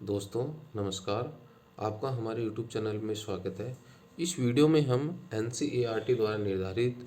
दोस्तों नमस्कार। आपका हमारे YouTube चैनल में स्वागत है। इस वीडियो में हम NCERT द्वारा निर्धारित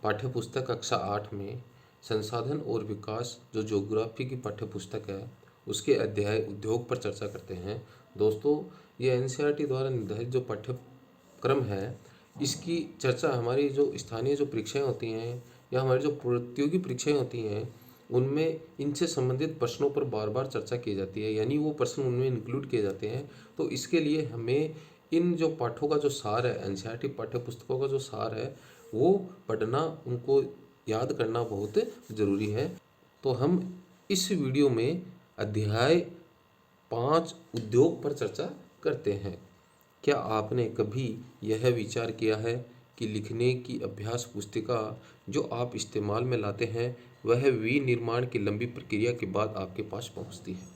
पाठ्यपुस्तक कक्षा 8 में संसाधन और विकास जो ज्योग्राफी की पाठ्यपुस्तक है उसके अध्याय उद्योग पर चर्चा करते हैं। दोस्तों, ये NCERT द्वारा निर्धारित जो पाठ्यक्रम है इसकी चर्चा हमारी जो स्थानीय जो परीक्षाएं होती हैं या हमारी जो प्रतियोगी परीक्षाएं होती हैं उनमें इनसे संबंधित प्रश्नों पर बार बार चर्चा की जाती है, यानी वो प्रश्न उनमें इंक्लूड किए जाते हैं। तो इसके लिए हमें इन जो पाठों का जो सार है, एनसीईआरटी पाठ्य पुस्तकों का जो सार है वो पढ़ना, उनको याद करना बहुत ज़रूरी है। तो हम इस वीडियो में अध्याय 5 उद्योग पर चर्चा करते हैं। क्या आपने कभी यह विचार किया है कि लिखने की अभ्यास पुस्तिका जो आप इस्तेमाल में लाते हैं वह विनिर्माण की लंबी प्रक्रिया के बाद आपके पास पहुंचती है।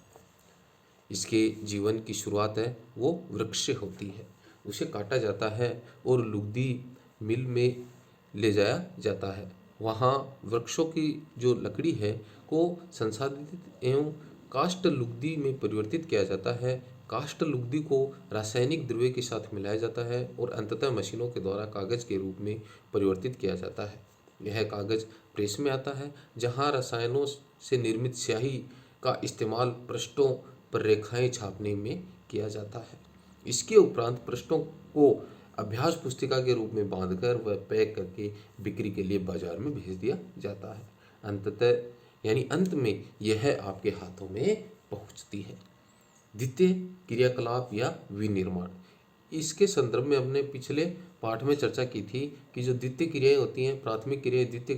इसके जीवन की शुरुआत है वो वृक्ष से होती है, उसे काटा जाता है और लुगदी मिल में ले जाया जाता है। वहाँ वृक्षों की जो लकड़ी है को संसाधित एवं काष्ठ लुगदी में परिवर्तित किया जाता है। काष्ठ लुगदी को रासायनिक द्रव्य के साथ मिलाया जाता है और अंततः मशीनों के द्वारा कागज के रूप में परिवर्तित किया जाता है। यह कागज प्रेस में आता है जहाँ रसायनों से निर्मित स्याही का इस्तेमाल पृष्ठों पर रेखाएं छापने में किया जाता है। इसके उपरांत पृष्ठों को अभ्यास पुस्तिका के रूप में बांधकर व पैक करके बिक्री के लिए बाजार में भेज दिया जाता है। अंततः यानी अंत में यह आपके हाथों में पहुंचती है। द्वितीय क्रियाकलाप या विनिर्माण, इसके संदर्भ में हमने पिछले पाठ में चर्चा की थी कि जो द्वितीय क्रियाएं होती हैं, प्राथमिक क्रियाएं, द्वितीय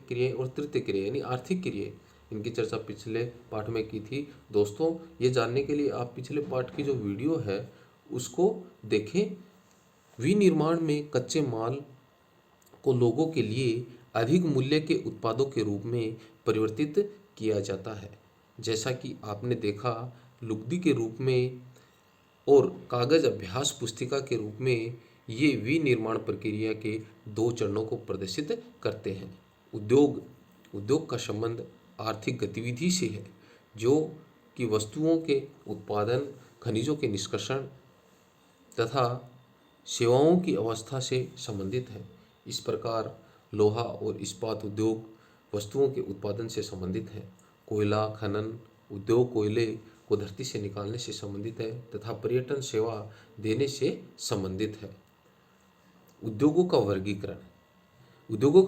क्रियाएं और तृतीय क्रियाएं यानी आर्थिक क्रियाएं, इनकी चर्चा पिछले पाठ में की थी। दोस्तों, ये जानने के लिए आप पिछले पाठ की जो वीडियो है उसको देखें। विनिर्माण में कच्चे माल को लोगों के लिए अधिक मूल्य के उत्पादों के रूप में परिवर्तित किया जाता है। जैसा कि आपने देखा, लुगदी के रूप में और कागज अभ्यास पुस्तिका के रूप में ये विनिर्माण प्रक्रिया के दो चरणों को प्रदर्शित करते हैं। उद्योग का संबंध आर्थिक गतिविधि से है जो कि वस्तुओं के उत्पादन, खनिजों के निष्कर्षण तथा सेवाओं की अवस्था से संबंधित है। इस प्रकार लोहा और इस्पात उद्योग वस्तुओं के उत्पादन से संबंधित है। कोयला खनन उद्योग कोयले को धरती से निकालने से संबंधित है तथा पर्यटन सेवा देने से संबंधित है। उद्योगों का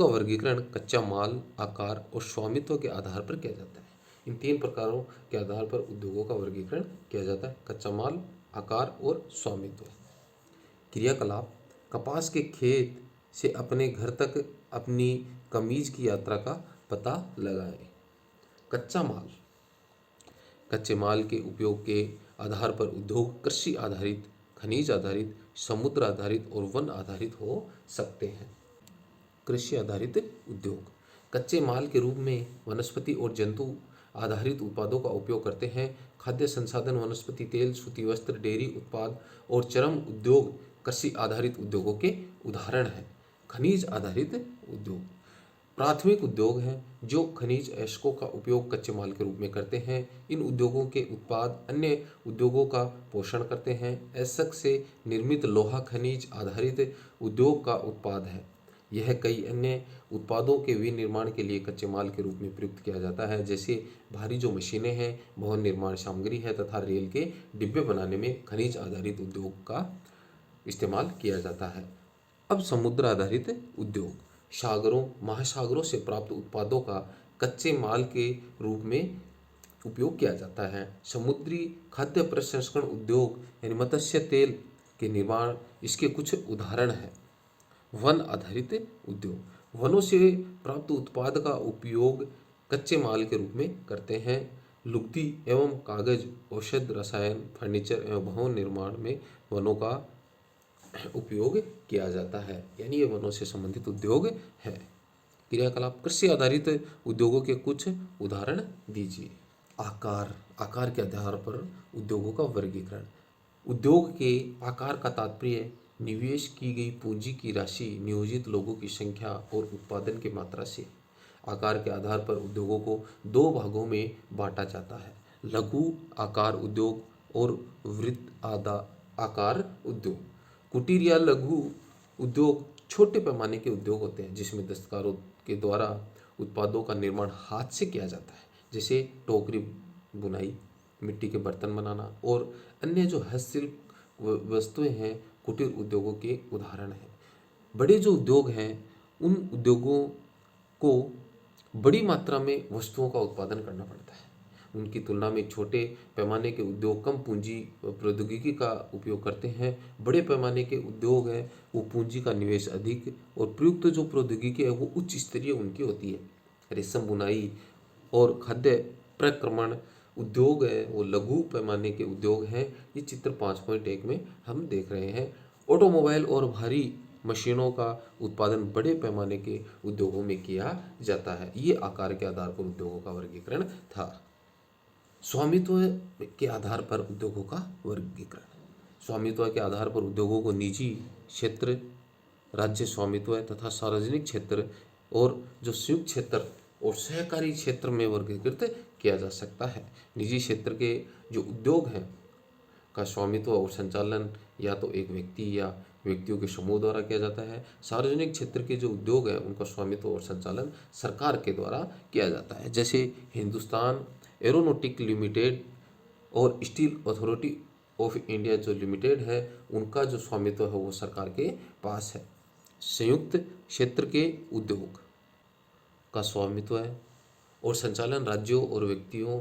वर्गीकरण कच्चा माल, आकार और स्वामित्व के आधार पर किया जाता है। इन तीन प्रकारों के आधार पर उद्योगों का वर्गीकरण किया जाता है: कच्चा माल, आकार और स्वामित्व। क्रियाकलाप, कपास के खेत से अपने घर तक अपनी कमीज की यात्रा का पता लगाएं। कच्चा माल, कच्चे माल के उपयोग के आधार पर उद्योग कृषि आधारित, खनिज आधारित, समुद्र आधारित और वन आधारित हो सकते हैं। कृषि आधारित उद्योग कच्चे माल के रूप में वनस्पति और जंतु आधारित उत्पादों का उपयोग करते हैं। खाद्य संसाधन, वनस्पति तेल, सूती वस्त्र, डेयरी उत्पाद और चर्म उद्योग कृषि आधारित उद्योगों के उदाहरण हैं। खनिज आधारित उद्योग प्राथमिक उद्योग हैं जो खनिज अयस्कों का उपयोग कच्चे माल के रूप में करते हैं। इन उद्योगों के उत्पाद अन्य उद्योगों का पोषण करते हैं। अयस्क से निर्मित लोहा खनिज आधारित उद्योग का उत्पाद है। यह कई अन्य उत्पादों के विनिर्माण के लिए कच्चे माल के रूप में प्रयुक्त किया जाता है, जैसे भारी जो मशीनें हैं, भवन निर्माण सामग्री है तथा रेल के डिब्बे बनाने में खनिज आधारित उद्योग का इस्तेमाल किया जाता है। अब समुद्र आधारित उद्योग सागरों, महासागरों से प्राप्त उत्पादों का कच्चे माल के रूप में उपयोग किया जाता है। समुद्री खाद्य प्रसंस्करण उद्योग यानी मत्स्य तेल के निर्माण इसके कुछ उदाहरण हैं। वन आधारित उद्योग वनों से प्राप्त उत्पाद का उपयोग कच्चे माल के रूप में करते हैं। लुगदी एवं कागज, औषध, रसायन, फर्नीचर एवं भवन निर्माण में वनों का उपयोग किया जाता है, यानी ये वनों से संबंधित उद्योग है। क्रियाकलाप, कृषि आधारित उद्योगों के कुछ उदाहरण दीजिए। आकार के आधार पर उद्योगों का वर्गीकरण। उद्योग के आकार का तात्पर्य निवेश की गई पूंजी की राशि, नियोजित लोगों की संख्या और उत्पादन की मात्रा से। आकार के आधार पर उद्योगों को दो भागों में बांटा जाता है: लघु आकार उद्योग और आकार उद्योग। कुटीर या लघु उद्योग छोटे पैमाने के उद्योग होते हैं जिसमें दस्तकारों के द्वारा उत्पादों का निर्माण हाथ से किया जाता है, जैसे टोकरी बुनाई, मिट्टी के बर्तन बनाना और अन्य जो हस्तशिल्प वस्तुएं हैं कुटीर उद्योगों के उदाहरण हैं। बड़े जो उद्योग हैं उन उद्योगों को बड़ी मात्रा में वस्तुओं का उत्पादन करना पड़ता है। उनकी तुलना में छोटे पैमाने के उद्योग कम पूंजी व प्रौद्योगिकी का उपयोग करते हैं। बड़े पैमाने के उद्योग हैं वो पूंजी का निवेश अधिक और प्रयुक्त जो प्रौद्योगिकी है वो उच्च स्तरीय उनकी होती है। रेशम बुनाई और खाद्य प्रक्रमण उद्योग है वो लघु पैमाने के उद्योग हैं। ये चित्र 5.1 में हम देख रहे हैं। ऑटोमोबाइल और भारी मशीनों का उत्पादन बड़े पैमाने के उद्योगों में किया जाता है। ये आकार के आधार पर उद्योगों का वर्गीकरण था। स्वामित्व के आधार पर उद्योगों का वर्गीकरण। स्वामित्व के आधार पर उद्योगों को निजी क्षेत्र, राज्य स्वामित्व तथा सार्वजनिक क्षेत्र और जो संयुक्त क्षेत्र और सहकारी क्षेत्र में वर्गीकृत किया जा सकता है। निजी क्षेत्र के जो उद्योग हैं का स्वामित्व और संचालन या तो एक व्यक्ति या व्यक्तियों के समूह द्वारा किया जाता है। सार्वजनिक क्षेत्र के जो उद्योग हैं उनका स्वामित्व और संचालन सरकार के द्वारा किया जाता है, जैसे हिंदुस्तान एरोनॉटिक लिमिटेड और स्टील अथॉरिटी ऑफ इंडिया जो लिमिटेड है उनका जो स्वामित्व है वो सरकार के पास है। संयुक्त क्षेत्र के उद्योग का स्वामित्व है और संचालन राज्यों और व्यक्तियों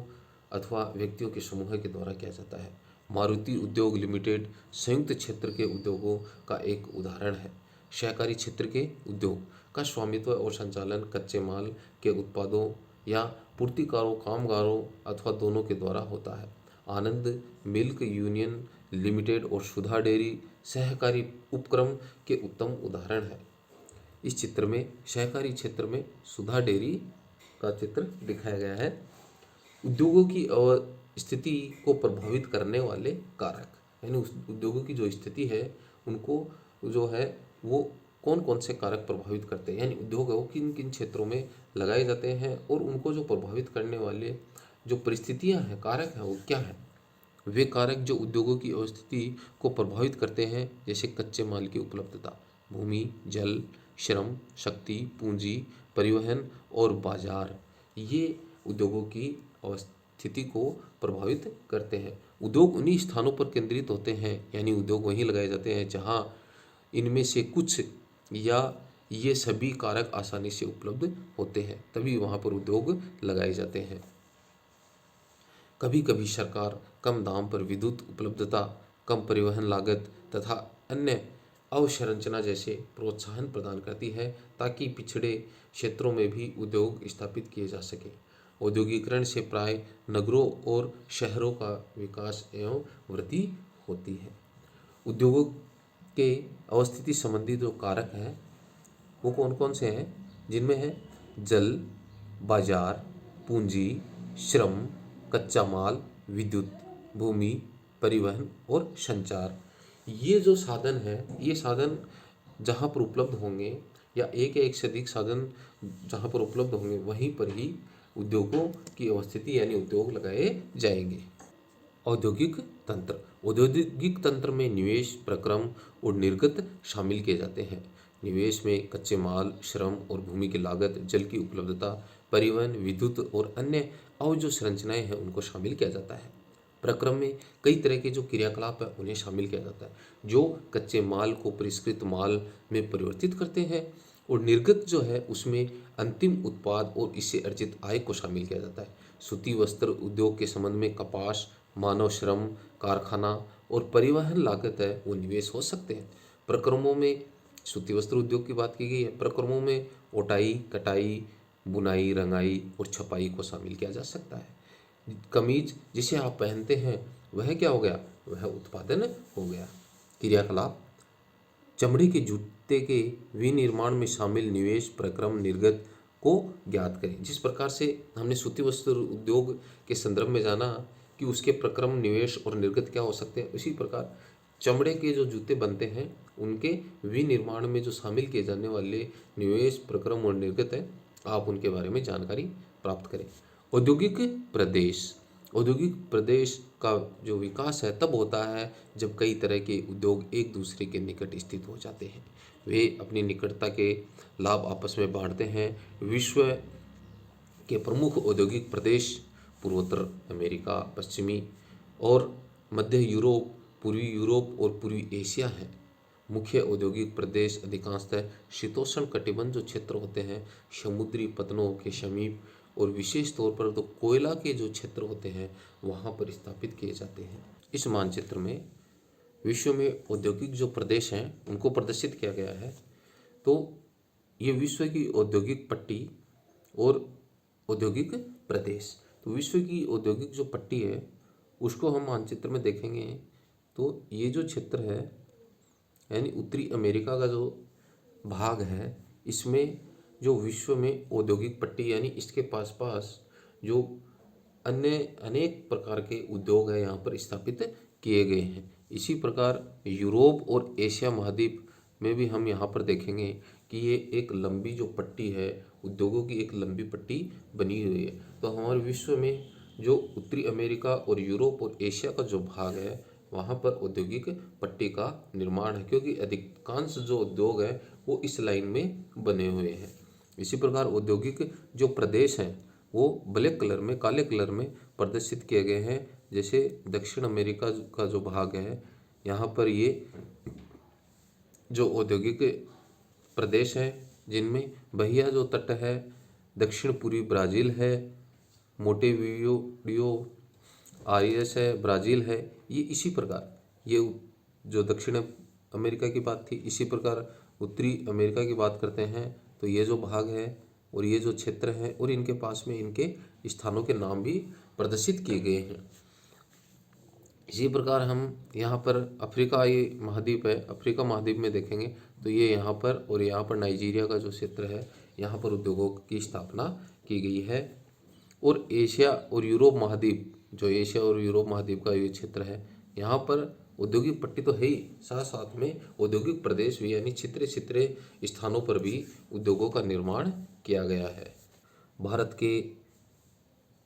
अथवा व्यक्तियों के समूह के द्वारा किया जाता है। मारुति उद्योग लिमिटेड संयुक्त क्षेत्र के उद्योगों का एक उदाहरण है। सहकारी क्षेत्र के उद्योग का स्वामित्व और संचालन कच्चे माल के उत्पादों या पूर्तिकारों, कामगारों अथवा दोनों के द्वारा होता है। आनंद मिल्क यूनियन लिमिटेड और सुधा डेयरी सहकारी उपक्रम के उत्तम उदाहरण है। इस चित्र में सहकारी क्षेत्र में सुधा डेयरी का चित्र दिखाया गया है। उद्योगों की स्थिति को प्रभावित करने वाले कारक, यानी उस उद्योगों की जो स्थिति है उनको जो है वो कौन कौन से कारक प्रभावित करते हैं, यानी उद्योग है वो किन किन क्षेत्रों में लगाए जाते हैं और उनको जो प्रभावित करने वाले जो परिस्थितियां हैं, कारक हैं वो क्या हैं। वे कारक जो उद्योगों की स्थिति को प्रभावित करते हैं जैसे कच्चे माल की उपलब्धता, भूमि, जल, श्रम, शक्ति, पूंजी, परिवहन और बाजार, ये उद्योगों की स्थिति को प्रभावित करते हैं। उद्योग उन्हीं स्थानों पर केंद्रित होते हैं, यानी उद्योग वहीं लगाए जाते हैं जहां इनमें से कुछ या ये सभी कारक आसानी से उपलब्ध होते हैं, तभी वहां पर उद्योग लगाए जाते हैं। कभी कभी सरकार कम दाम पर विद्युत उपलब्धता, कम परिवहन लागत तथा अन्य अवसंरचना जैसे प्रोत्साहन प्रदान करती है ताकि पिछड़े क्षेत्रों में भी उद्योग स्थापित किए जा सके। औद्योगिकरण से प्राय नगरों और शहरों का विकास एवं वृद्धि होती है। उद्योगों के अवस्थिति संबंधी जो कारक हैं वो कौन कौन से हैं, जिनमें है जल, बाजार, पूंजी, श्रम, कच्चा माल, विद्युत, भूमि, परिवहन और संचार। ये जो साधन है, ये साधन जहाँ पर उपलब्ध होंगे या एक से अधिक साधन जहाँ पर उपलब्ध होंगे वहीं पर ही उद्योगों की अवस्थिति यानी उद्योग लगाए जाएंगे। औद्योगिक तंत्र। औद्योगिक तंत्र में निवेश, प्रक्रम और निर्गत शामिल किए जाते हैं। निवेश में कच्चे माल, श्रम और भूमि की लागत, जल की उपलब्धता, परिवहन, विद्युत और अन्य जो संरचनाएं हैं उनको शामिल किया जाता है। प्रक्रम में कई तरह के जो क्रियाकलाप है उन्हें शामिल किया जाता है जो कच्चे माल को परिष्कृत माल में परिवर्तित करते हैं, और निर्गत जो है उसमें अंतिम उत्पाद और इससे अर्जित आय को शामिल किया जाता है। सूती वस्त्र उद्योग के संबंध में कपास, मानव श्रम, कारखाना और परिवहन लागत है वो निवेश हो सकते हैं। प्रक्रमों में सूती वस्त्र उद्योग की बात की गई है। प्रक्रमों में ओटाई, कटाई, बुनाई, रंगाई और छपाई को शामिल किया जा सकता है। कमीज जिसे आप पहनते हैं वह क्या हो गया, वह उत्पादन हो गया। क्रियाकलाप। चमड़े के जूते के विनिर्माण में शामिल निवेश, प्रक्रम, निर्गत को ज्ञात करें। जिस प्रकार से हमने सूती वस्त्र उद्योग के संदर्भ में जाना कि उसके प्रक्रम, निवेश और निर्गत क्या हो सकते हैं, उसी प्रकार चमड़े के जो जूते बनते हैं उनके विनिर्माण में जो शामिल किए जाने वाले निवेश, प्रक्रम और निर्गत है, आप उनके बारे में जानकारी प्राप्त करें। औद्योगिक प्रदेश। औद्योगिक प्रदेश का जो विकास है तब होता है जब कई तरह के उद्योग एक दूसरे के निकट स्थित हो जाते हैं। वे अपनी निकटता के लाभ आपस में बांटते हैं। विश्व के प्रमुख औद्योगिक प्रदेश पूर्वोत्तर अमेरिका, पश्चिमी और मध्य यूरोप, पूर्वी यूरोप और पूर्वी एशिया हैं। मुख्य औद्योगिक प्रदेश अधिकांशतः शीतोष्ण कटिबंध जो क्षेत्र होते हैं, समुद्री पतनों के समीप और विशेष तौर पर तो कोयला के जो क्षेत्र होते हैं वहाँ पर स्थापित किए जाते हैं। इस मानचित्र में विश्व में औद्योगिक जो प्रदेश हैं उनको प्रदर्शित किया गया है। तो ये विश्व की औद्योगिक पट्टी और औद्योगिक प्रदेश। तो विश्व की औद्योगिक जो पट्टी है उसको हम मानचित्र में देखेंगे तो ये जो क्षेत्र है यानी उत्तरी अमेरिका का जो भाग है, इसमें जो विश्व में औद्योगिक पट्टी यानी इसके पास पास जो अन्य अनेक प्रकार के उद्योग है यहाँ पर स्थापित किए गए हैं। इसी प्रकार यूरोप और एशिया महाद्वीप में भी हम यहाँ पर देखेंगे कि ये एक लंबी जो पट्टी है, उद्योगों की एक लंबी पट्टी बनी हुई है। तो हमारे विश्व में जो उत्तरी अमेरिका और यूरोप और एशिया का जो भाग है वहाँ पर औद्योगिक पट्टी का निर्माण है, क्योंकि अधिकांश जो उद्योग है वो इस लाइन में बने हुए हैं। इसी प्रकार औद्योगिक जो प्रदेश हैं वो ब्लैक कलर में, काले कलर में प्रदर्शित किए गए हैं। जैसे दक्षिण अमेरिका का जो भाग है यहाँ पर ये जो औद्योगिक प्रदेश है जिनमें बहिया जो तट है, दक्षिण पूर्वी ब्राज़ील है, मोंटेविडियो आरियस है, ब्राज़ील है। ये इसी प्रकार ये जो दक्षिण अमेरिका की बात थी, इसी प्रकार उत्तरी अमेरिका की बात करते हैं तो ये जो भाग है और ये जो क्षेत्र है और इनके पास में इनके स्थानों के नाम भी प्रदर्शित किए गए हैं। इसी प्रकार हम यहाँ पर अफ्रीका ये महाद्वीप है, अफ्रीका महाद्वीप में देखेंगे तो ये यहाँ पर और यहाँ पर नाइजीरिया का जो क्षेत्र है यहाँ पर उद्योगों की स्थापना की गई है। और एशिया और यूरोप महाद्वीप, जो एशिया और यूरोप महाद्वीप का ये क्षेत्र है यहाँ पर औद्योगिक पट्टी तो है ही, साथ साथ में औद्योगिक प्रदेश भी यानी छितरे छितरे स्थानों पर भी उद्योगों का निर्माण किया गया है। भारत के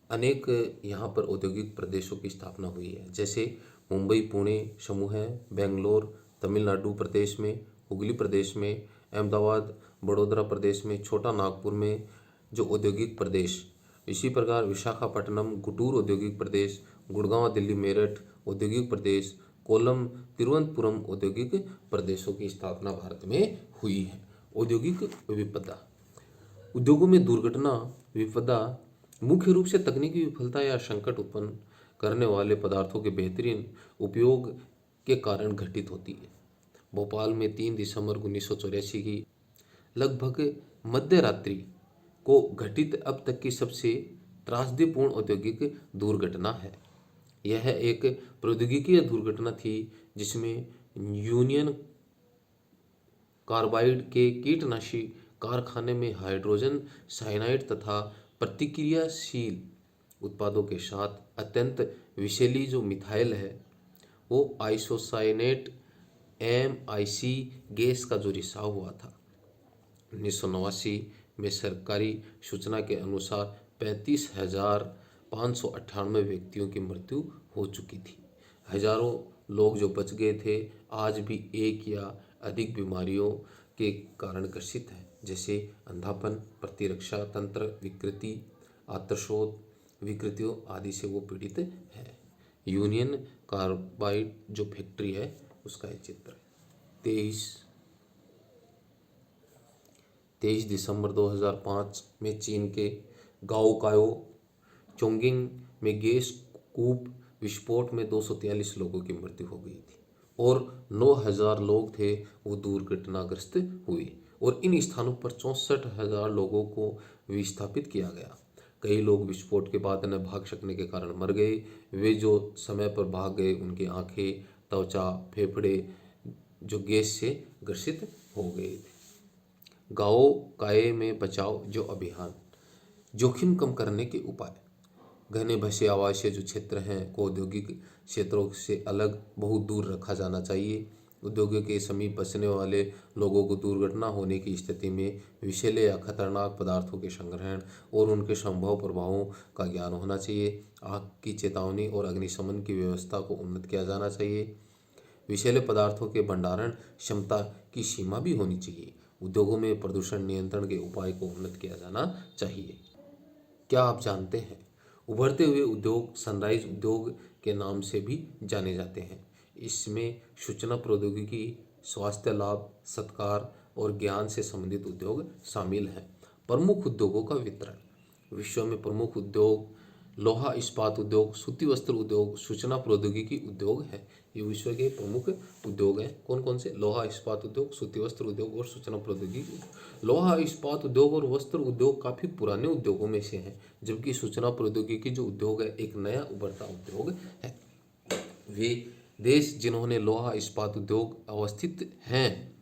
अनेक यहाँ पर औद्योगिक प्रदेशों की स्थापना हुई है, जैसे मुंबई पुणे समूह है, बेंगलोर तमिलनाडु प्रदेश में, हुगली प्रदेश में, अहमदाबाद बड़ौदा प्रदेश में, छोटा नागपुर में जो औद्योगिक प्रदेश। इसी प्रकार विशाखापट्टनम गुंटूर औद्योगिक प्रदेश, गुड़गांव दिल्ली मेरठ औद्योगिक प्रदेश, कोल्लम तिरुवनंतपुरम औद्योगिक प्रदेशों की स्थापना भारत में हुई है। औद्योगिक विपदा, उद्योगों में दुर्घटना विपदा मुख्य रूप से तकनीकी विफलता या संकट उत्पन्न करने वाले पदार्थों के बेहतरीन उपयोग के कारण घटित होती है। भोपाल में 3 दिसंबर 1984 की लगभग मध्य रात्रि को घटित अब तक की सबसे त्रासदीपूर्ण औद्योगिक दुर्घटना है। यह एक प्रौद्योगिकी दुर्घटना थी जिसमें यूनियन कार्बाइड के कीटनाशी कारखाने में हाइड्रोजन साइनाइड तथा प्रतिक्रियाशील उत्पादों के साथ अत्यंत विषैली जो मिथाइल है वो आइसोसाइनेट MIC गैस का जो रिसाव हुआ था। 1989 में सरकारी सूचना के अनुसार 35,598 व्यक्तियों की मृत्यु हो चुकी थी। हजारों लोग जो बच गए थे आज भी एक या अधिक बीमारियों के कारण ग्रसित हैं, जैसे अंधापन, प्रतिरक्षा तंत्र विकृति, आंत्रशोथ विकृतियों आदि से वो पीड़ित है। यूनियन कार्बाइड जो फैक्ट्री है उसका एक चित्र है। 23 दिसंबर 2005 में चीन के गाओकायो चोंगिंग में गैस कूप विस्फोट में 243 लोगों की मृत्यु हो गई थी और 9,000 लोग थे वो दुर्घटनाग्रस्त हुए और इन स्थानों पर 64,000 लोगों को विस्थापित किया गया। कई लोग विस्फोट के बाद न भाग सकने के कारण मर गए। वे जो समय पर भाग गए उनकी आंखें, त्वचा, फेफड़े जो गैस से ग्रसित हो गए थे। गाओ काये में बचाव जो अभियान, जोखिम कम करने के उपाय, घने भसे आवासीय जो क्षेत्र हैं को औद्योगिक क्षेत्रों से अलग बहुत दूर रखा जाना चाहिए। उद्योगों के समीप बसने वाले लोगों को दुर्घटना होने की स्थिति में विषैले या खतरनाक पदार्थों के संग्रहण और उनके संभव प्रभावों का ज्ञान होना चाहिए। आग की चेतावनी और अग्निशमन की व्यवस्था को उन्नत किया जाना चाहिए। विषैले पदार्थों के भंडारण क्षमता की सीमा भी होनी चाहिए। उद्योगों में प्रदूषण नियंत्रण के उपाय को उन्नत किया जाना चाहिए। क्या आप जानते हैं, उभरते हुए उद्योग सनराइज उद्योग के नाम से भी जाने जाते हैं। इसमें सूचना प्रौद्योगिकी, स्वास्थ्य लाभ, सत्कार और ज्ञान से संबंधित उद्योग शामिल हैं। प्रमुख उद्योगों का वितरण। विश्व में प्रमुख उद्योग लोहा इस्पात उद्योग, सूती वस्त्र उद्योग, सूचना प्रौद्योगिकी उद्योग है। ये विश्व के प्रमुख उद्योग हैं। कौन कौन से? लोहा इस्पात उद्योग, सूती वस्त्र उद्योग और सूचना प्रौद्योगिकी। लोहा इस्पात उद्योग और वस्त्र उद्योग काफ़ी पुराने उद्योगों में से हैं, जबकि सूचना प्रौद्योगिकी जो उद्योग है एक नया उभरता उद्योग है। वे देश जिन्होंने लोहा इस्पात उद्योग अवस्थित हैं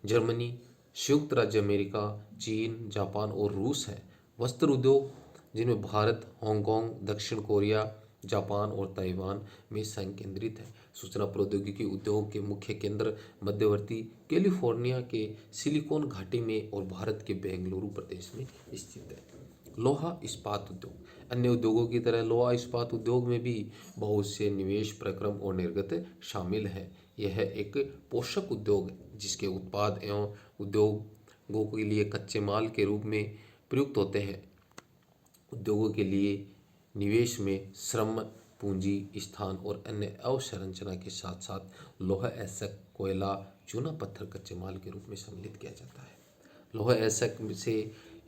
जर्मनी, संयुक्त राज्य अमेरिका, चीन, जापान और रूस है। वस्त्र उद्योग जिनमें भारत, हांगकांग, दक्षिण कोरिया, जापान और ताइवान में संकेंद्रित है। सूचना प्रौद्योगिकी उद्योग के मुख्य केंद्र मध्यवर्ती कैलिफोर्निया के सिलिकॉन घाटी में और भारत के बेंगलुरु प्रदेश में स्थित है। लोहा इस्पात उद्योग। अन्य उद्योगों की तरह लोहा इस्पात उद्योग में भी बहुत से निवेश प्रक्रम और निर्गत शामिल हैं। यह एक पोषक उद्योग है जिसके उत्पाद एवं उद्योगों के लिए कच्चे माल के रूप में प्रयुक्त होते हैं। उद्योगों के लिए निवेश में श्रम, पूंजी, स्थान और अन्य अवसंरचना के साथ साथ लौह ऐसक, कोयला, चूना पत्थर कच्चे माल के रूप में सम्मिलित किया जाता है। लौह ऐसक से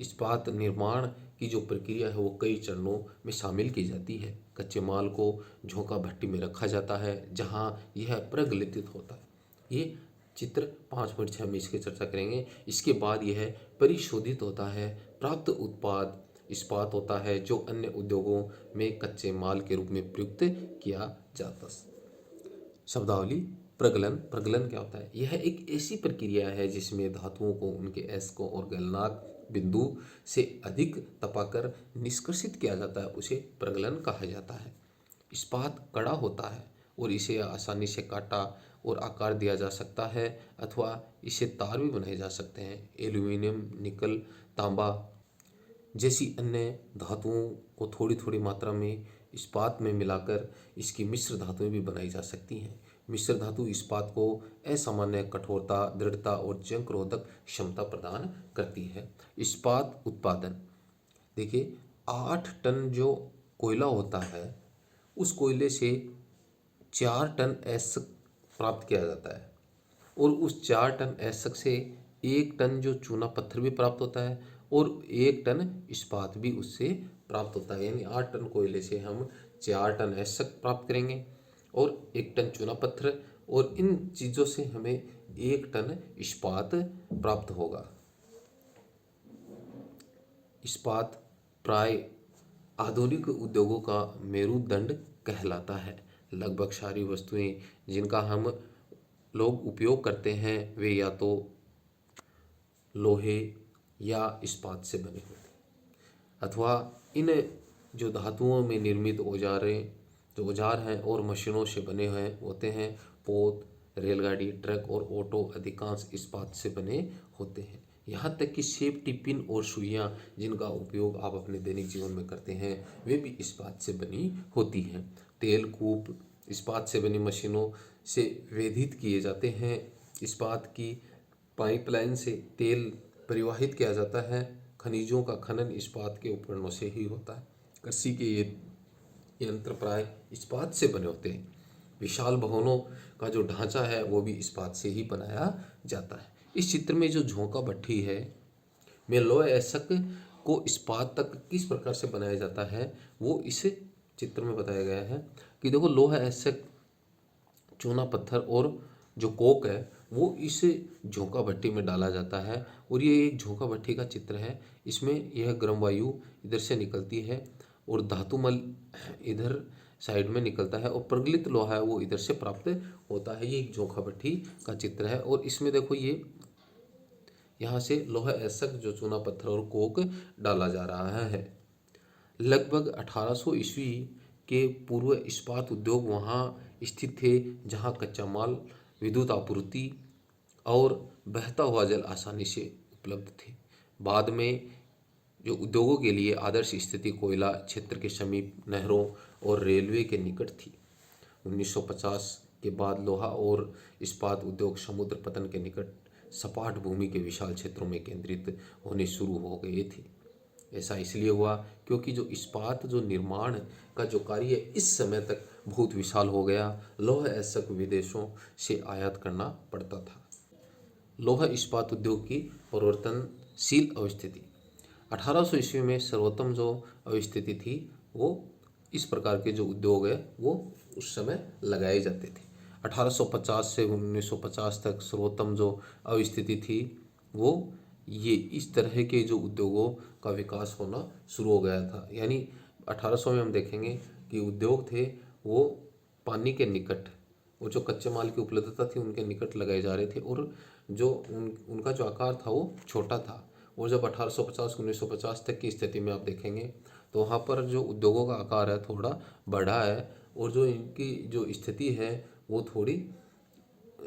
इस्पात निर्माण की जो प्रक्रिया है वो कई चरणों में शामिल की जाती है। कच्चे माल को झोंका भट्टी में रखा जाता है जहां यह प्रगलित होता है। ये चित्र 5.6 में इसकी चर्चा करेंगे। इसके बाद यह परिशोधित होता है। प्राप्त उत्पाद इस्पात होता है जो अन्य उद्योगों में कच्चे माल के रूप में प्रयुक्त किया जाता है। शब्दावली। प्रगलन। प्रगलन क्या होता है? यह एक ऐसी प्रक्रिया है जिसमें धातुओं को उनके अयस्कों और गलनांक बिंदु से अधिक तपाकर निष्कर्षित किया जाता है, उसे प्रगलन कहा जाता है। इस्पात कड़ा होता है और इसे आसानी से काटा और आकार दिया जा सकता है अथवा इसे तार भी बनाए जा सकते हैं। एल्यूमीनियम, निकल, तांबा जैसी अन्य धातुओं को थोड़ी थोड़ी मात्रा में इस्पात में मिलाकर इसकी मिश्र धातुएं भी बनाई जा सकती हैं। मिश्र धातु इस्पात को असामान्य कठोरता, दृढ़ता और जंग रोधक क्षमता प्रदान करती है। इस्पात उत्पादन। देखिए, 8 टन जो कोयला होता है उस कोयले से 4 टन एसक प्राप्त किया जाता है और उस 4 टन एसक से 1 टन जो चूना पत्थर भी प्राप्त होता है और 1 टन इस्पात भी उससे प्राप्त होता है। यानी 8 टन कोयले से हम 4 टन एसक प्राप्त करेंगे और 1 टन चूना पत्थर, और इन चीज़ों से हमें 1 टन इस्पात प्राप्त होगा। इस्पात प्राय आधुनिक उद्योगों का मेरुदंड कहलाता है। लगभग सारी वस्तुएं जिनका हम लोग उपयोग करते हैं वे या तो लोहे या इस्पात से बने होते हैं अथवा इन जो धातुओं में निर्मित औजार हैं और मशीनों से बने हुए होते हैं। पोत, रेलगाड़ी, ट्रक और ऑटो अधिकांश इस्पात से बने होते हैं। यहाँ तक कि सेफ्टी पिन और सुइयाँ जिनका उपयोग आप अपने दैनिक जीवन में करते हैं वे भी इस्पात से बनी होती हैं। तेल कूप इस्पात से बनी मशीनों से वेधित किए जाते हैं। इस्पात की पाइपलाइन से तेल परिवाहित किया जाता है। खनिजों का खनन इस्पात के उपकरणों से ही होता है। कृषि के ये यंत्र प्राय इस्पात से बने होते हैं। विशाल भवनों का जो ढांचा है वो भी इस्पात से ही बनाया जाता है। इस चित्र में जो झोंका भट्टी है में लौह ऐसक को इस्पात तक किस प्रकार से बनाया जाता है वो इस चित्र में बताया गया है कि देखो, लोह ऐसक, चूना पत्थर और जो कोक है वो इस झोंका भट्टी में डाला जाता है और ये एक झोंका भट्टी का चित्र है। इसमें यह गर्म वायु इधर से निकलती है और धातुमल इधर साइड में निकलता है और प्रगलित लोहा है वो इधर से प्राप्त होता है। ये एक झोंका भट्टी का चित्र है और इसमें देखो ये यहाँ से लोहा ऐसक जो चूना पत्थर और कोक डाला जा रहा है। लगभग 1800 ईस्वी के पूर्व इस्पात उद्योग वहाँ स्थित थे जहाँ कच्चा माल विद्युत आपूर्ति और बहता हुआ जल आसानी से उपलब्ध थे। बाद में जो उद्योगों के लिए आदर्श स्थिति कोयला क्षेत्र के समीप नहरों और रेलवे के निकट थी। 1950 के बाद लोहा और इस्पात उद्योग समुद्र पतन के निकट सपाट भूमि के विशाल क्षेत्रों में केंद्रित होने शुरू हो गए थे। ऐसा इसलिए हुआ क्योंकि जो इस्पात जो निर्माण का जो कार्य इस समय तक बहुत विशाल हो गया, लौह अयस्क विदेशों से आयात करना पड़ता था। लौह इस्पात उद्योग की परिवर्तनशील अवस्थिति 1800 ईस्वी में सर्वोत्तम जो अवस्थिति थी वो इस प्रकार के जो उद्योग है वो उस समय लगाए जाते थे। 1850 से 1950 तक सर्वोत्तम जो अवस्थिति थी वो ये इस तरह के जो उद्योगों का विकास होना शुरू हो गया था। यानी 1800 में हम देखेंगे कि उद्योग थे वो पानी के निकट, वो जो कच्चे माल की उपलब्धता थी उनके निकट लगाए जा रहे थे और जो उनका जो आकार था वो छोटा था। और जब 1850-1950 तक की स्थिति में आप देखेंगे तो वहाँ पर जो उद्योगों का आकार है थोड़ा बढ़ा है और जो इनकी जो स्थिति है वो थोड़ी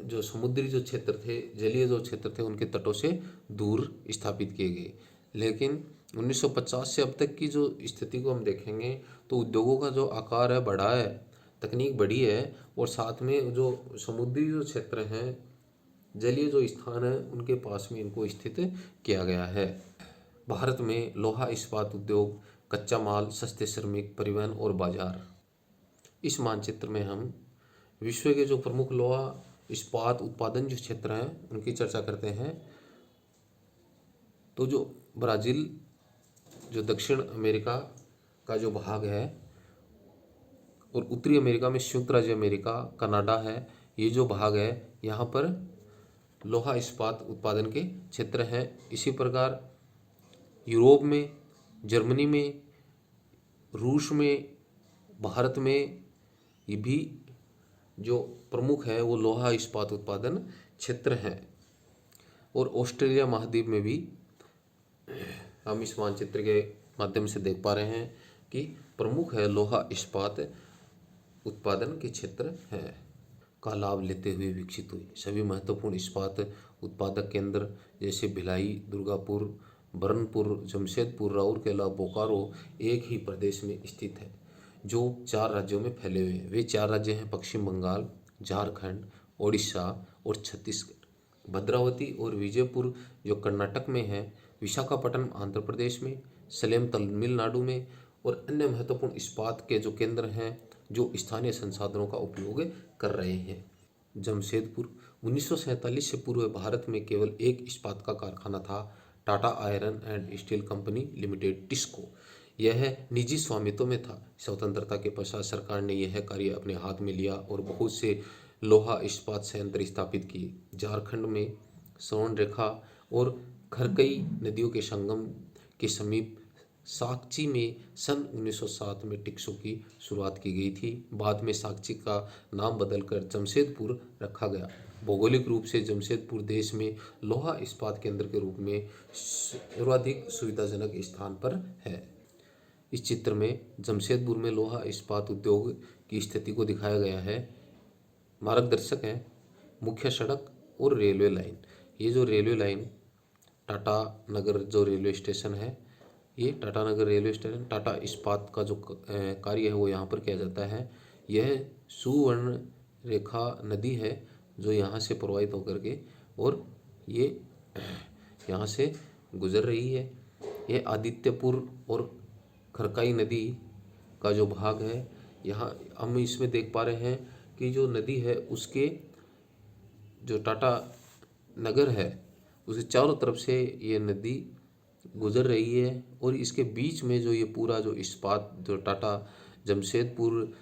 जो समुद्री जो क्षेत्र थे, जलीय जो क्षेत्र थे उनके तटों से दूर स्थापित किए गए। लेकिन 1950 से अब तक की जो स्थिति को हम देखेंगे तो उद्योगों का जो आकार है बढ़ा है, तकनीक बढ़ी है और साथ में जो समुद्री जो क्षेत्र हैं, जलीय जो स्थान है उनके पास में इनको स्थित किया गया है। भारत में लोहा इस्पात उद्योग, कच्चा माल, सस्ते श्रमिक, परिवहन और बाजार, इस मानचित्र में हम विश्व के जो प्रमुख लोहा इस्पात उत्पादन जो क्षेत्र हैं उनकी चर्चा करते हैं। तो जो ब्राज़ील, जो दक्षिण अमेरिका का जो भाग है और उत्तरी अमेरिका में संयुक्त राज्य अमेरिका, कनाडा है, ये जो भाग है यहाँ पर लोहा इस्पात उत्पादन के क्षेत्र हैं। इसी प्रकार यूरोप में, जर्मनी में, रूस में, भारत में ये भी जो प्रमुख है वो लोहा इस्पात उत्पादन क्षेत्र हैं। और ऑस्ट्रेलिया महाद्वीप में भी हम इस मानचित्र के माध्यम से देख पा रहे हैं कि प्रमुख है लोहा इस्पात उत्पादन के क्षेत्र हैं का लाभ लेते हुए विकसित हुई। सभी महत्वपूर्ण इस्पात उत्पादक केंद्र जैसे भिलाई, दुर्गापुर, बरनपुर, जमशेदपुर, राउरकेला, बोकारो एक ही प्रदेश में स्थित है जो 4 राज्यों में फैले हुए हैं। वे 4 राज्य हैं पश्चिम बंगाल, झारखंड, ओडिशा और छत्तीसगढ़। भद्रावती और विजयपुर जो कर्नाटक में है, विशाखापट्टनम आंध्र प्रदेश में, सलेम तमिलनाडु में और अन्य महत्वपूर्ण इस्पात के जो केंद्र हैं जो स्थानीय संसाधनों का उपयोग कर रहे हैं। जमशेदपुर 1947 से पूर्व भारत में केवल एक इस्पात का कारखाना था, Tata iron and steel company limited TISCO. यह निजी स्वामित्व में था। स्वतंत्रता के पश्चात सरकार ने यह कार्य अपने हाथ में लिया और बहुत से लोहा इस्पात संयंत्र स्थापित किए। झारखंड में स्वर्णरेखा और खरकई नदियों के संगम के समीप साकची में सन 1907 में टिस्को की शुरुआत की गई थी। बाद में साकची का नाम बदलकर जमशेदपुर रखा गया। भौगोलिक रूप से जमशेदपुर देश में लोहा इस्पात केंद्र के रूप में सर्वाधिक सुविधाजनक स्थान पर है। इस चित्र में जमशेदपुर में लोहा इस्पात उद्योग की स्थिति को दिखाया गया है। मार्गदर्शक हैं मुख्य सड़क और रेलवे लाइन। ये जो रेलवे लाइन टाटा नगर जो रेलवे स्टेशन है, ये टाटा नगर रेलवे स्टेशन, टाटा इस्पात का जो कार्य है वो यहाँ पर किया जाता है। यह सुवर्ण रेखा नदी है जो यहाँ से प्रवाहित होकर के और ये यहाँ से गुजर रही है। ये आदित्यपुर और खरकाई नदी का जो भाग है, यहाँ हम इसमें देख पा रहे हैं कि जो नदी है उसके जो टाटा नगर है उसके चारों तरफ से ये नदी गुजर रही है और इसके बीच में जो ये पूरा जो इस्पात जो टाटा जमशेदपुर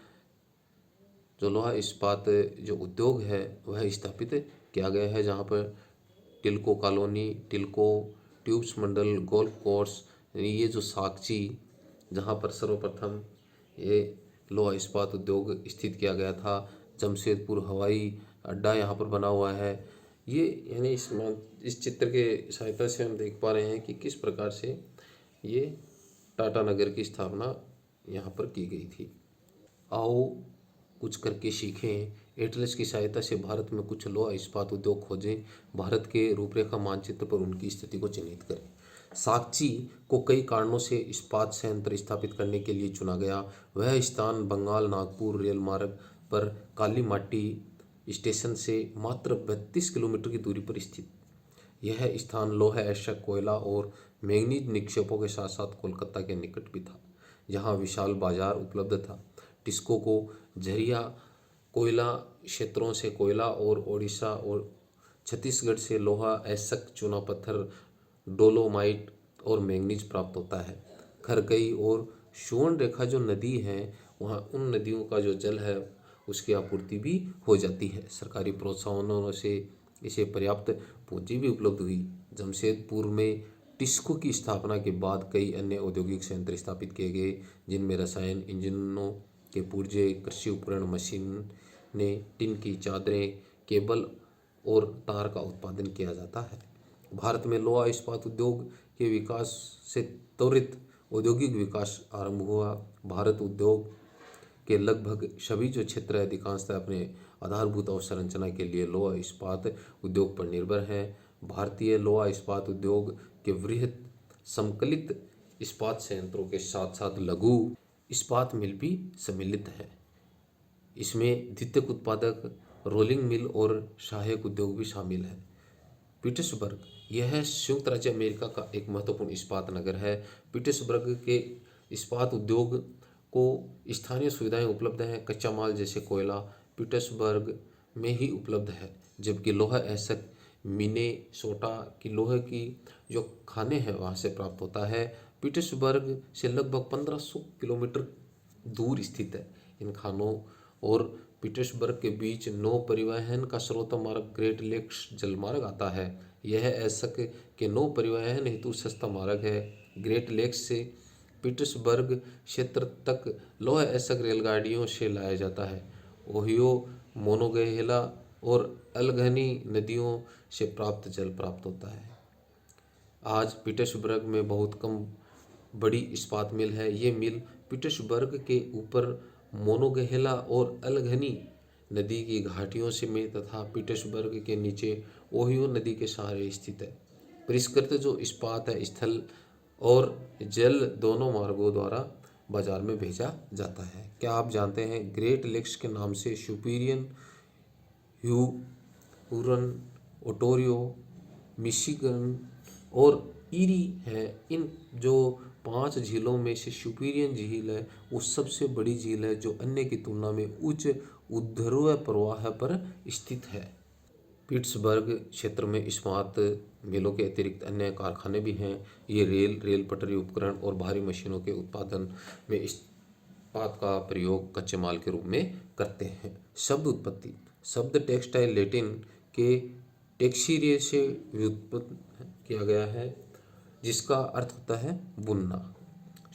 जो लोहा इस्पात जो उद्योग है वह स्थापित किया गया है, जहाँ पर टिल्को कॉलोनी, टिल्को ट्यूब्स मंडल, गोल्फ कोर्स, ये जो साकची जहाँ पर सर्वप्रथम ये लोहा इस्पात उद्योग स्थित किया गया था। जमशेदपुर हवाई अड्डा यहाँ पर बना हुआ है। ये यानी इस चित्र के सहायता से हम देख पा रहे हैं कि किस प्रकार से ये टाटा नगर की स्थापना यहाँ पर की गई थी। आओ कुछ करके सीखें एटलस की सहायता से भारत में कुछ लौह इस्पात उद्योग खोजें। भारत के रूपरेखा मानचित्र पर उनकी स्थिति को चिन्हित करें। साक्ची को कई कारणों से इस्पात संयंत्र स्थापित करने के लिए चुना गया। वह स्थान बंगाल नागपुर रेल मार्ग पर काली माटी स्टेशन से मात्र 32 किलोमीटर की दूरी पर स्थित। यह स्थान लौह एशक कोयला और मैंगनीज निक्षेपों के साथ साथ कोलकाता के निकट भी था, जहां विशाल बाजार उपलब्ध था। टिस्को को झरिया कोयला क्षेत्रों से कोयला और ओडिशा और छत्तीसगढ़ से लोहा एशक चूना पत्थर डोलोमाइट और मैंगनीज प्राप्त होता है। खरकई और सुवर्ण रेखा जो नदी है, वहाँ उन नदियों का जो जल है उसकी आपूर्ति भी हो जाती है। सरकारी प्रोत्साहनों से इसे पर्याप्त पूंजी भी उपलब्ध हुई। जमशेदपुर में टिस्को की स्थापना के बाद कई अन्य औद्योगिक संयंत्र स्थापित किए गए, जिनमें रसायन इंजनों के पुर्जे, कृषि उपकरण, मशीनें, टिन की चादरें, केबल और तार का उत्पादन किया जाता है। भारत में लोहा इस्पात उद्योग के विकास से त्वरित औद्योगिक विकास आरंभ हुआ। भारत उद्योग के लगभग सभी जो क्षेत्र है अधिकांशतः अपने आधारभूत अवसंरचना के लिए लोहा इस्पात उद्योग पर निर्भर है। भारतीय लोहा इस्पात उद्योग के वृहत समकलित इस्पात संयंत्रों के साथ साथ लघु इस्पात मिल भी सम्मिलित है। इसमें द्वितीयक उत्पादक, रोलिंग मिल और सहायक उद्योग भी शामिल है। पीटर्सबर्ग यह संयुक्त राज्य अमेरिका का एक महत्वपूर्ण इस्पात नगर है। पीटर्सबर्ग के इस्पात उद्योग को स्थानीय सुविधाएं उपलब्ध हैं। कच्चा माल जैसे कोयला पीटर्सबर्ग में ही उपलब्ध है, जबकि लोहा एशक मिनेसोटा की लोहे की जो खाने हैं वहाँ से प्राप्त होता है। पीटर्सबर्ग से लगभग 1500 किलोमीटर दूर स्थित है। इन खानों और पीटर्सबर्ग के बीच नौ परिवहन का स्रोत मार्ग ग्रेट लेक्स जलमार्ग आता है। यह एशक के नौ परिवहन हेतु सस्ता मार्ग है। ग्रेट लेक्स से पीटर्सबर्ग क्षेत्र तक लौह एशक रेलगाड़ियों से लाया जाता है। ओहियो, मोनोगहेला और अल्गनी नदियों से प्राप्त जल प्राप्त होता है। आज पीटर्सबर्ग में बहुत कम बड़ी इस्पात मिल है। ये मिल पीटर्सबर्ग के ऊपर मोनोगहेला और अल्गनी नदी की घाटियों से में तथा पीटर्सबर्ग के नीचे ओहियो नदी के सहारे स्थित है। परिष्कृत जो इस्पात है स्थल और जल दोनों मार्गों द्वारा बाजार में भेजा जाता है। क्या आप जानते हैं ग्रेट लेक्स के नाम से सुपीरियन, ह्यूरन, ओटारियो, मिशिगन और ईरी है। इन जो 5 झीलों में से सुपीरियन झील है वो सबसे बड़ी झील है, जो अन्य की तुलना में उच्च ऊर्ध्व प्रवाह पर स्थित है। पिट्सबर्ग क्षेत्र में इस्पात मिलों के अतिरिक्त अन्य कारखाने भी हैं। ये रेल पटरी उपकरण और भारी मशीनों के उत्पादन में इस्पात का प्रयोग कच्चे माल के रूप में करते हैं। शब्द उत्पत्ति। शब्द टेक्सटाइल लैटिन के टेक्सीरिये से व्युत्पन्न किया गया है, जिसका अर्थ होता है बुनना।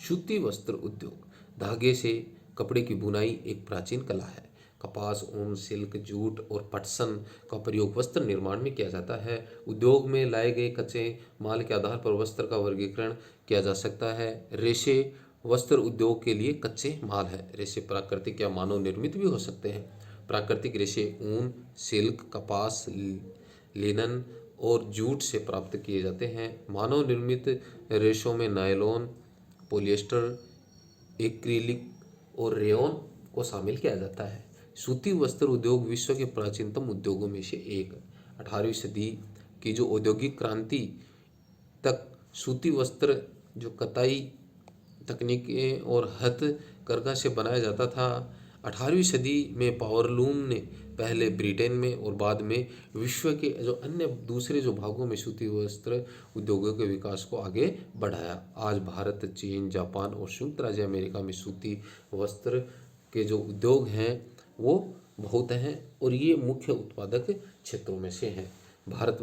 सूती वस्त्र उद्योग। धागे से कपड़े की बुनाई एक प्राचीन कला है। कपास, ऊन, सिल्क, जूट और पटसन का प्रयोग वस्त्र निर्माण में किया जाता है। उद्योग में लाए गए कच्चे माल के आधार पर वस्त्र का वर्गीकरण किया जा सकता है। रेशे वस्त्र उद्योग के लिए कच्चे माल है। रेशे प्राकृतिक या मानव निर्मित भी हो सकते हैं। प्राकृतिक रेशे ऊन, सिल्क, कपास, लिनन और जूट से प्राप्त किए जाते हैं। मानव निर्मित रेशों में नायलॉन, पॉलिएस्टर, एक्रिलिक और रेयॉन को शामिल किया जाता है। सूती वस्त्र उद्योग विश्व के प्राचीनतम उद्योगों में से एक। 18वीं सदी की जो औद्योगिक क्रांति तक सूती वस्त्र जो कताई तकनीकें और हथकरघा से बनाया जाता था। 18वीं सदी में पावरलूम ने पहले ब्रिटेन में और बाद में विश्व के जो अन्य दूसरे जो भागों में सूती वस्त्र उद्योगों के विकास को आगे बढ़ाया। आज भारत, चीन, जापान और संयुक्त राज्य अमेरिका में सूती वस्त्र के जो उद्योग हैं वो बहुत हैं और ये मुख्य उत्पादक क्षेत्रों में से हैं। भारत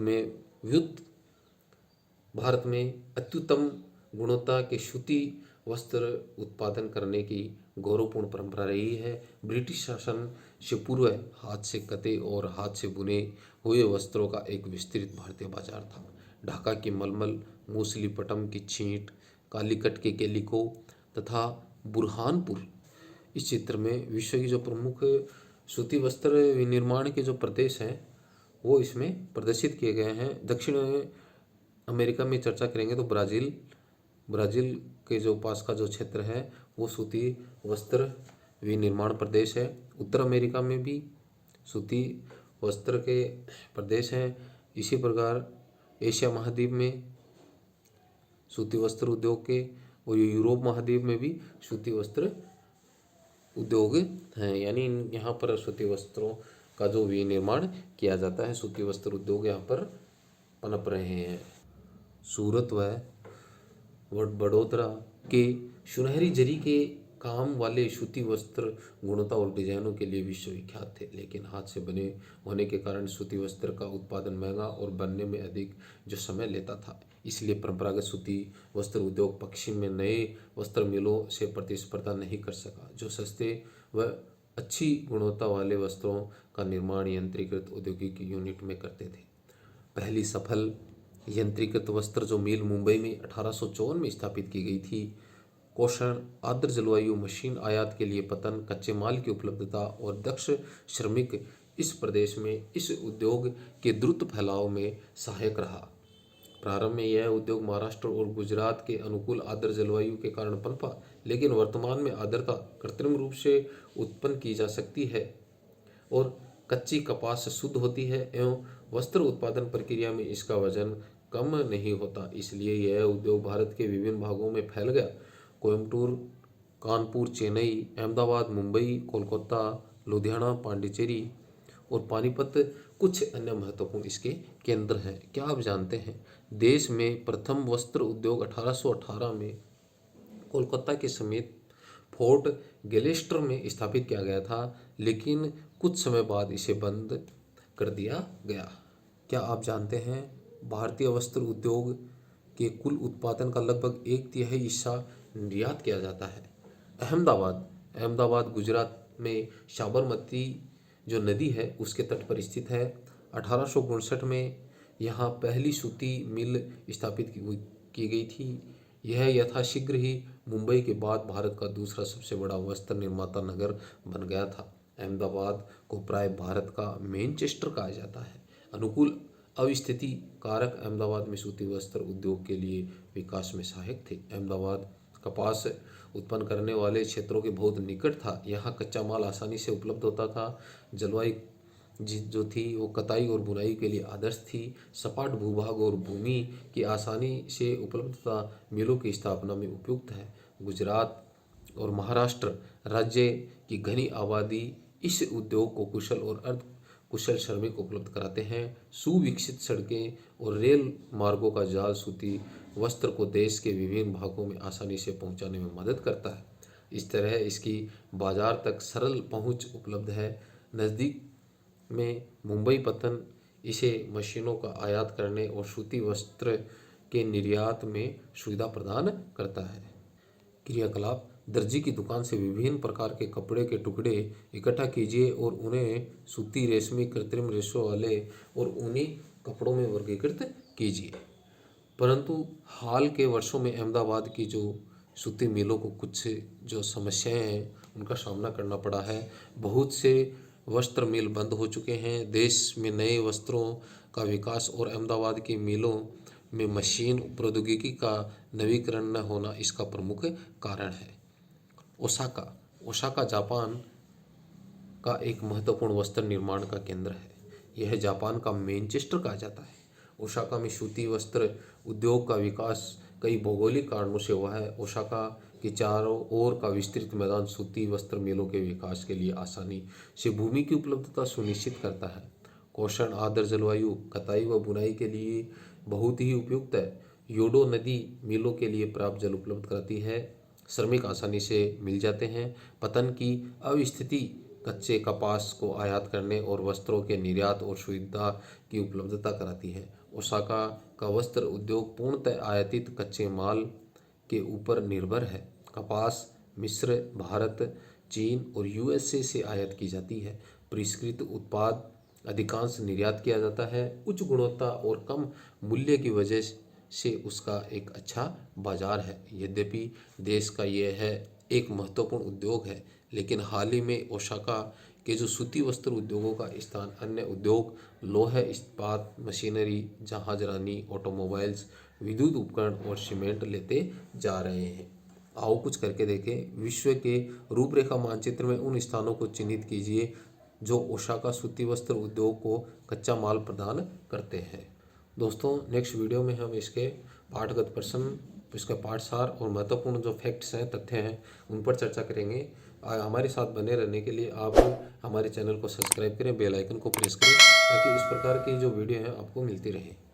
में अत्युत्तम गुणवत्ता के सूती वस्त्र उत्पादन करने की गौरवपूर्ण परंपरा रही है। ब्रिटिश शासन से पूर्व हाथ से कते और हाथ से बुने हुए वस्त्रों का एक विस्तृत भारतीय बाजार था। ढाका की मलमल, मूसलीपट्टनम की छींट, कालीकट के कैलिको तथा बुरहानपुर इस चित्र में विश्व की जो प्रमुख सूती वस्त्र विनिर्माण के जो प्रदेश हैं वो इसमें प्रदर्शित किए गए हैं। दक्षिण अमेरिका में चर्चा करेंगे तो ब्राज़ील के जो पास का जो क्षेत्र है वो सूती वस्त्र विनिर्माण प्रदेश है। उत्तर अमेरिका में भी सूती वस्त्र के प्रदेश हैं। इसी प्रकार एशिया महाद्वीप में सूती वस्त्र उद्योग के और यूरोप महाद्वीप में भी सूती वस्त्र उद्योग हैं। यानी यहाँ पर सूती वस्त्रों का जो विनिर्माण किया जाता है, सूती वस्त्र उद्योग यहाँ पर पनप रहे हैं। सूरत व बड़ोदरा के सुनहरी जरी के काम वाले सूती वस्त्र गुणवत्ता और डिजाइनों के लिए विश्वविख्यात थे, लेकिन हाथ से बने होने के कारण सूती वस्त्र का उत्पादन महंगा और बनने में अधिक जो समय लेता था। इसलिए परंपरागत सूती वस्त्र उद्योग पश्चिम में नए वस्त्र मिलों से प्रतिस्पर्धा नहीं कर सका, जो सस्ते व अच्छी गुणवत्ता वाले वस्त्रों का निर्माण यंत्रीकृत औद्योगिक यूनिट में करते थे। पहली सफल यंत्रीकृत वस्त्र जो मिल मुंबई में 1854 में स्थापित की गई थी। पोषण, आर्द्र जलवायु, मशीन आयात के लिए पतन, कच्चे माल की उपलब्धता और दक्ष श्रमिक इस प्रदेश में इस उद्योग के द्रुत फैलाव में सहायक रहा। प्रारंभ में यह उद्योग महाराष्ट्र और गुजरात के अनुकूल आर्द्र जलवायु के कारण पनपा, लेकिन वर्तमान में आर्द्रता कृत्रिम रूप से उत्पन्न की जा सकती है और कच्ची कपास से शुद्ध होती है एवं वस्त्र उत्पादन प्रक्रिया में इसका वजन कम नहीं होता। इसलिए यह उद्योग भारत के विभिन्न भागों में फैल गया। कोयम्बटूर, कानपुर, चेन्नई, अहमदाबाद, मुंबई, कोलकाता, लुधियाना, पांडिचेरी और पानीपत कुछ अन्य महत्वपूर्ण इसके केंद्र हैं। क्या आप जानते हैं, देश में प्रथम वस्त्र उद्योग 1818 में कोलकाता के समीप फोर्ट ग्लिस्टर में स्थापित किया गया था, लेकिन कुछ समय बाद इसे बंद कर दिया गया। क्या आप जानते हैं, भारतीय वस्त्र उद्योग के कुल उत्पादन का लगभग 1/3 हिस्सा निर्यात किया जाता है। अहमदाबाद गुजरात में साबरमती जो नदी है उसके तट पर स्थित है। 1859 में यहाँ पहली सूती मिल स्थापित की गई थी। यह यथाशीघ्र ही मुंबई के बाद भारत का दूसरा सबसे बड़ा वस्त्र निर्माता नगर बन गया था। अहमदाबाद को प्राय भारत का मैनचेस्टर कहा जाता है। अनुकूल अवस्थिति कारक अहमदाबाद में सूती वस्त्र उद्योग के लिए विकास में सहायक थे। अहमदाबाद कपास उत्पन्न करने वाले क्षेत्रों के बहुत निकट था। यहाँ कच्चा माल आसानी से उपलब्ध होता था। जलवायु जो थी वो कताई और बुनाई के लिए आदर्श थी। सपाट भूभाग और भूमि की आसानी से उपलब्धता मिलों की स्थापना में उपयुक्त है। गुजरात और महाराष्ट्र राज्य की घनी आबादी इस उद्योग को कुशल और अर्ध कुशल श्रमिक उपलब्ध कराते हैं। सुविकसित सड़कें और रेल मार्गों का जाल सूती वस्त्र को देश के विभिन्न भागों में आसानी से पहुंचाने में मदद करता है। इस तरह इसकी बाजार तक सरल पहुंच उपलब्ध है। नज़दीक में मुंबई पतन इसे मशीनों का आयात करने और सूती वस्त्र के निर्यात में सुविधा प्रदान करता है। क्रियाकलाप, दर्जी की दुकान से विभिन्न प्रकार के कपड़े के टुकड़े इकट्ठा कीजिए और उन्हें सूती, रेशमी, कृत्रिम रेशों वाले और ऊनी कपड़ों में वर्गीकृत कीजिए। परंतु हाल के वर्षों में अहमदाबाद की जो सूती मिलों को कुछ जो समस्याएं हैं उनका सामना करना पड़ा है। बहुत से वस्त्र मिल बंद हो चुके हैं। देश में नए वस्त्रों का विकास और अहमदाबाद की मिलों में मशीन प्रौद्योगिकी का नवीकरण न होना इसका प्रमुख कारण है। ओसाका जापान का एक महत्वपूर्ण वस्त्र निर्माण का केंद्र है। यह जापान का मैनचेस्टर कहा जाता है। ओसाका में सूती वस्त्र उद्योग का विकास कई भौगोलिक कारणों से हुआ है। ओसाका के चारों ओर का विस्तृत मैदान सूती वस्त्र मिलों के विकास के लिए आसानी से भूमि की उपलब्धता सुनिश्चित करता है। पोषण, आर्द्र जलवायु कताई व बुनाई के लिए बहुत ही उपयुक्त है। योडो नदी मिलों के लिए पर्याप्त जल उपलब्ध कराती है। श्रमिक आसानी से मिल जाते हैं। पतन की अवस्थिति कच्चे कपास को आयात करने और वस्त्रों के निर्यात और सुविधा की उपलब्धता कराती है। ओसाका का वस्त्र उद्योग पूर्णतः आयातित कच्चे माल के ऊपर निर्भर है। कपास मिस्र, भारत, चीन और यूएसए से आयात की जाती है। परिष्कृत उत्पाद अधिकांश निर्यात किया जाता है। उच्च गुणवत्ता और कम मूल्य की वजह से उसका एक अच्छा बाजार है। यद्यपि देश का यह है एक महत्वपूर्ण उद्योग है, लेकिन हाल ही में ओसाका कि जो सूती वस्त्र उद्योगों का स्थान अन्य उद्योग लौह इस्पात, मशीनरी, जहाजरानी, ऑटोमोबाइल्स, विद्युत उपकरण और सीमेंट लेते जा रहे हैं। आओ कुछ करके देखें। विश्व के रूपरेखा मानचित्र में उन स्थानों को चिन्हित कीजिए जो ओसाका सूती वस्त्र उद्योग को कच्चा माल प्रदान करते हैं। दोस्तों, नेक्स्ट वीडियो में हम इसके पाठगत प्रश्न, इसका पाठसार और महत्वपूर्ण जो फैक्ट्स हैं, तथ्य हैं, उन पर चर्चा करेंगे। हमारे साथ बने रहने के लिए आप हमारे चैनल को सब्सक्राइब करें, बेल आइकन को प्रेस करें ताकि इस प्रकार की जो वीडियो है आपको मिलती रहे।